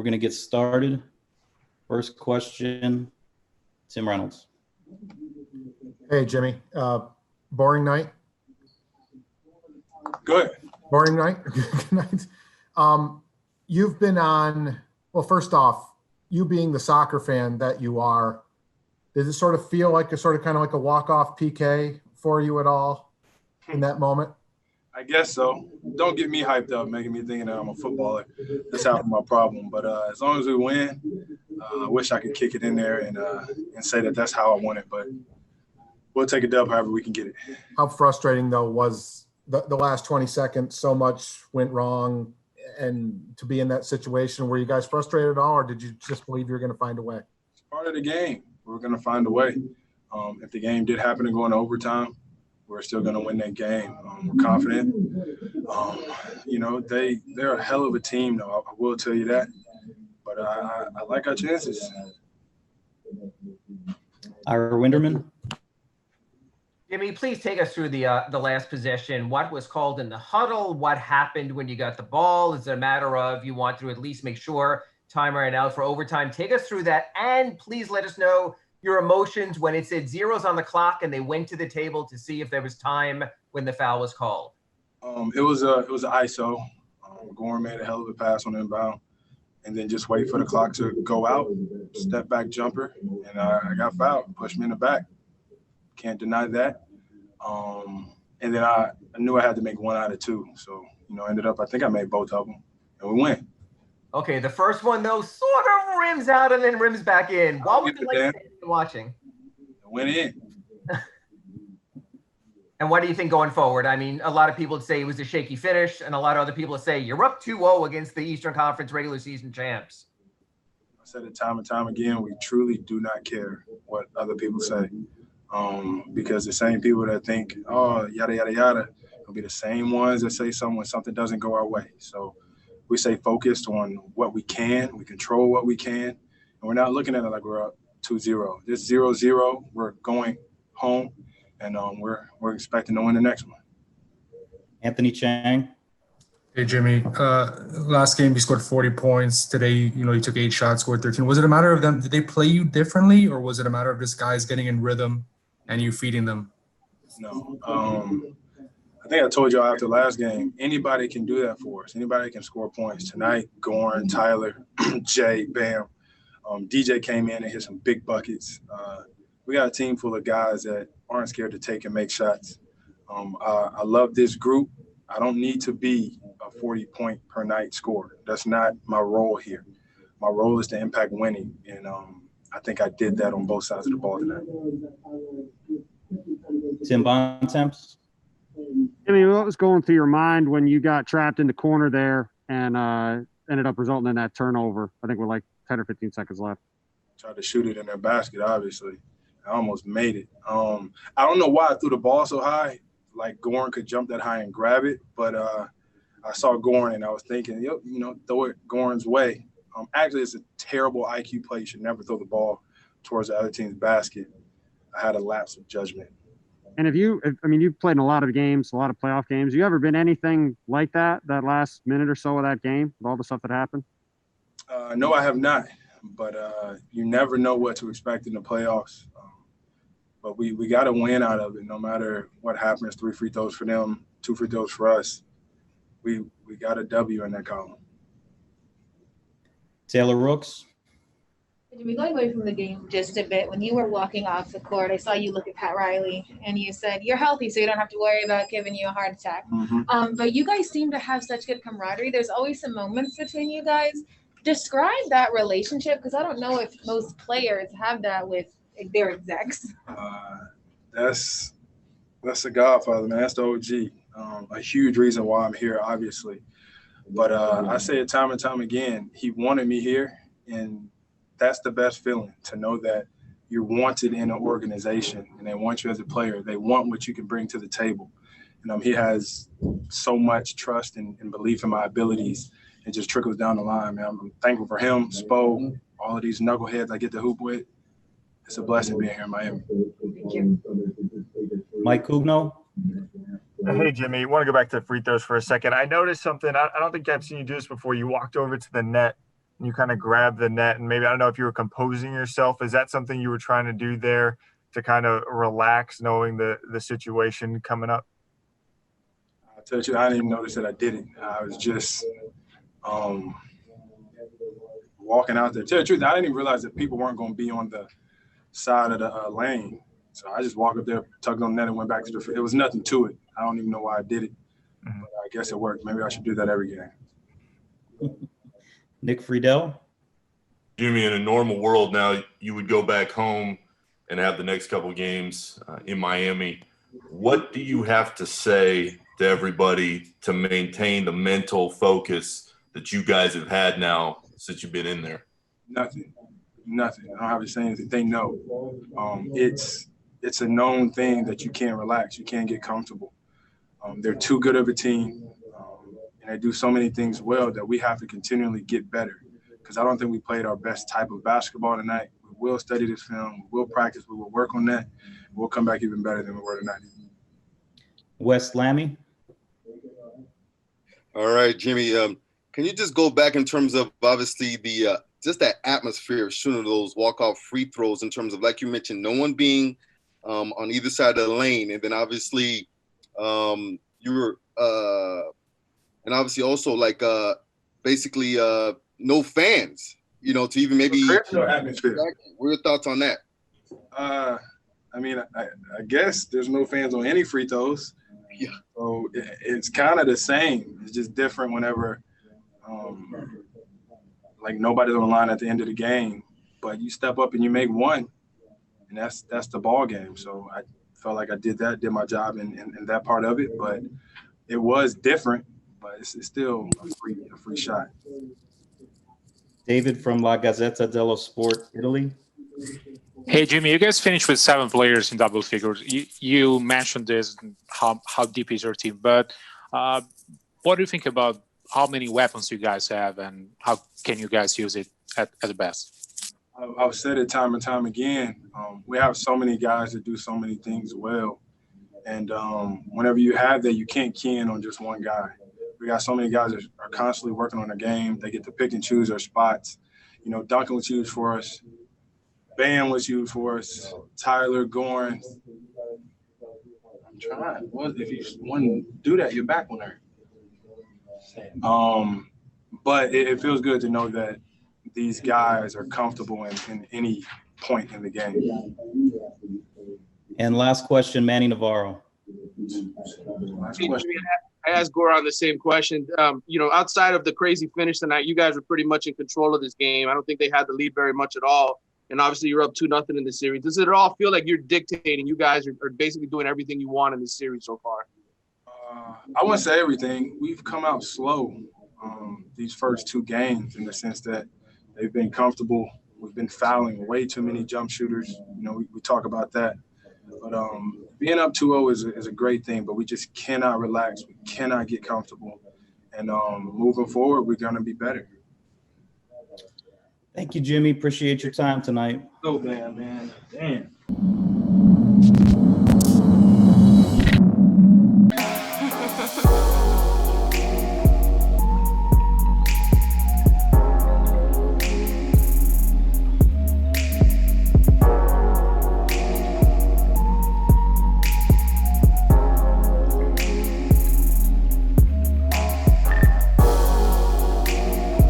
we're going to get started. First question, Tim Reynolds. Hey, Jimmy. Boring night? Good. Boring night? Good night. You've been on, well, first off, you being the soccer fan that you are, does it sort of feel like a sort of kind of like a walk-off PK for you at all in that moment? I guess so. Don't get me hyped up, making me thinking that I'm a footballer. That's half of my problem. But as long as we win, I wish I could kick it in there and say that that's how I want it. But we'll take a dub however we can get it. How frustrating, though, was the last 20 seconds? So much went wrong, and to be in that situation, were you guys frustrated at all, or did you just believe you were going to find a way? It's part of the game. We're going to find a way. If the game did happen to go into overtime, we're still going to win that game. We're confident. They're a hell of a team, though. I will tell you that. But I like our chances. Ira Winderman. Jimmy, please take us through the last possession. What was called in the huddle? What happened when you got the ball? Is it a matter of you want to at least make sure time ran out for overtime? Take us through that, and please let us know your emotions when it said zeros on the clock and they went to the table to see if there was time when the foul was called. It was an ISO. Goran made a hell of a pass on inbound, and then just wait for the clock to go out, step back jumper, and I got fouled, pushed me in the back. Can't deny that. And then I knew I had to make one out of two. So, ended up, I think I made both of them, and we win. Okay, the first one, though, sort of rims out and then rims back in. What was it like standing and watching? It went in. And what do you think going forward? I mean, a lot of people would say it was a shaky finish, and a lot of other people would say you're up 2-0 against the Eastern Conference regular season champs. I said it time and time again, we truly do not care what other people say. Because the same people that think, oh, yada, yada, yada, will be the same ones that say something when something doesn't go our way. So we stay focused on what we can. We control what we can. And we're not looking at it like we're up 2-0. This 0-0, we're going home, and we're expecting to win the next one. Anthony Chang. Hey, Jimmy. Last game, you scored 40 points. Today, you took 8 shots, scored 13. Was it a matter of them? Did they play you differently, or was it a matter of just guys getting in rhythm and you feeding them? No. I think I told y'all after last game, anybody can do that for us. Anybody can score points. Tonight, Goran, Tyler, Jay, Bam. DJ came in and hit some big buckets. We got a team full of guys that aren't scared to take and make shots. I love this group. I don't need to be a 40-point per night scorer. That's not my role here. My role is to impact winning, and I think I did that on both sides of the ball tonight. Tim Bontemps. Jimmy, what was going through your mind when you got trapped in the corner there and ended up resulting in that turnover? I think with like 10 or 15 seconds left. Tried to shoot it in their basket, obviously. I almost made it. I don't know why I threw the ball so high. Like Goran could jump that high and grab it, but I saw Goran and I was thinking, throw it Goran's way. Actually, it's a terrible IQ play. You should never throw the ball towards the other team's basket. I had a lapse of judgment. And you've played in a lot of games, a lot of playoff games. You ever been anything like that last minute or so of that game with all the stuff that happened? No, I have not. But you never know what to expect in the playoffs. But we got to win out of it no matter what happens. 3 free throws for them, 2 free throws for us. We got a W in that column. Taylor Rooks. Jimmy, going away from the game just a bit, when you were walking off the court, I saw you look at Pat Riley and you said, you're healthy, so you don't have to worry about giving you a heart attack. Mm-hmm. But you guys seem to have such good camaraderie. There's always some moments between you guys. Describe that relationship, because I don't know if most players have that with their execs. That's the Godfather, man. That's the OG. A huge reason why I'm here, obviously. But I say it time and time again, he wanted me here, and that's the best feeling, to know that you're wanted in an organization and they want you as a player. They want what you can bring to the table. And he has so much trust and belief in my abilities. It just trickles down the line, man. I'm thankful for him, Spo, all of these knuckleheads I get to hoop with. It's a blessing being here in Miami. Thank you. Mike Kugno. Hey, Jimmy, want to go back to free throws for a second. I noticed something. I don't think I've seen you do this before. You walked over to the net and you kind of grabbed the net, and maybe, I don't know if you were composing yourself. Is that something you were trying to do there to kind of relax, knowing the situation coming up? I'll tell you, I didn't even notice that I did it. I was just walking out there. Tell you the truth, I didn't even realize that people weren't going to be on the side of the lane. So I just walked up there, tugged on the net, and went back to the. It was nothing to it. I don't even know why I did it, but I guess it worked. Maybe I should do that every game. Nick Friedel. Jimmy, in a normal world now, you would go back home and have the next couple games in Miami. What do you have to say to everybody to maintain the mental focus that you guys have had now since you've been in there? Nothing. I don't have to say anything. They know. It's a known thing that you can't relax. You can't get comfortable. They're too good of a team, and they do so many things well that we have to continually get better. Because I don't think we played our best type of basketball tonight. We will study this film. We will practice. We will work on that. We'll come back even better than we were tonight. Wes Lammy. All right, Jimmy. Can you just go back in terms of obviously the just that atmosphere of shooting those walk-off free throws in terms of, like you mentioned, no one being on either side of the lane, and then obviously you were and obviously also like basically no fans, you know, to even maybe. There's no atmosphere. What are your thoughts on that? I mean, I guess there's no fans on any free throws. Yeah. So it's kind of the same. It's just different whenever, like nobody's on the line at the end of the game, but you step up and you make one, and that's the ball game. So I felt like I did my job in that part of it, but it was different, but it's still a free shot. David from La Gazzetta dello Sport, Italy. Hey, Jimmy, you guys finished with 7 players in double figures. You mentioned this, how deep is your team, but what do you think about how many weapons you guys have and how can you guys use it at the best? I've said it time and time again. We have so many guys that do so many things well. And whenever you have that, you can't key in on just one guy. We got so many guys that are constantly working on their game. They get to pick and choose their spots. You know, Duncan was huge for us. Bam was huge for us. Tyler, Goran. I'm trying. If you want to do that, you're back on there. But it feels good to know that these guys are comfortable in any point in the game. And last question, Manny Navarro. Last question. I asked Goran the same question. You know, outside of the crazy finish tonight, you guys were pretty much in control of this game. I don't think they had the lead very much at all. And obviously you're up 2-0 in the series. Does it all feel like you're dictating? You guys are basically doing everything you want in this series so far. I wouldn't say everything. We've come out slow these first 2 games in the sense that they've been comfortable. We've been fouling way too many jump shooters. You know, we talk about that. But being up 2-0 is a great thing, but we just cannot relax. We cannot get comfortable. And moving forward, we're going to be better. Thank you, Jimmy. Appreciate your time tonight. So bad, man. Damn.